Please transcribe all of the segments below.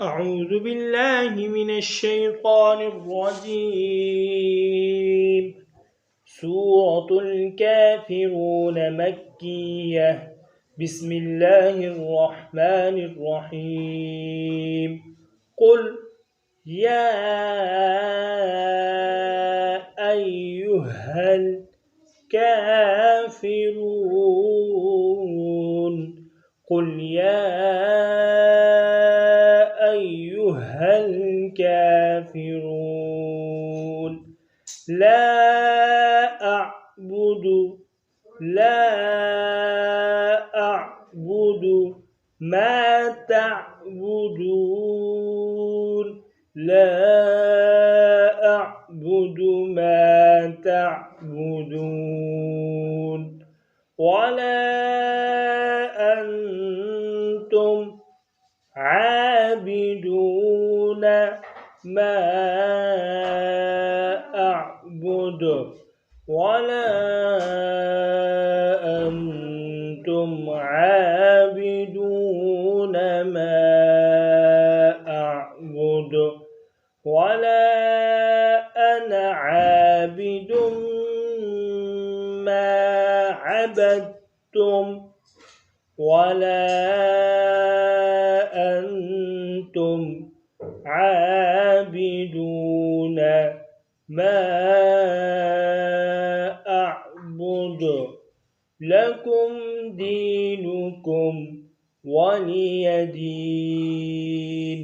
أعوذ بالله من الشيطان الرجيم. سورة الكافرون مكية. بسم الله الرحمن الرحيم. قل يا أيها الكافرون. قل يا أيها الكافرون. لا أعبد ما تعبدون. لا أعبد ما تعبدون. ولا أنتم عابدون ما أعبد. ولا أنتم عابدون ما أعبد. ولا أنا عابد ما عبدتم. ولا أنتم عابدون ما أعبد. لكم دينكم ولي دين.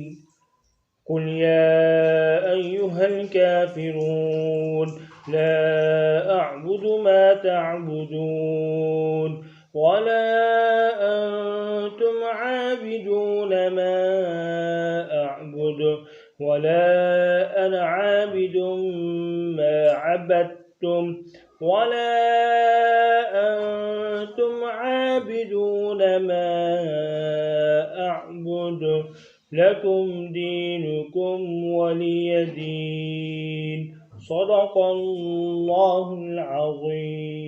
قل يا أيها الكافرون. لا أعبد ما تعبدون. ولا أنتم عابدون ما أعبد. ولا أنا عابد ما عبدتم. ولا أنتم عابدون ما أعبد. لكم دينكم ولي دين. صدق الله العظيم.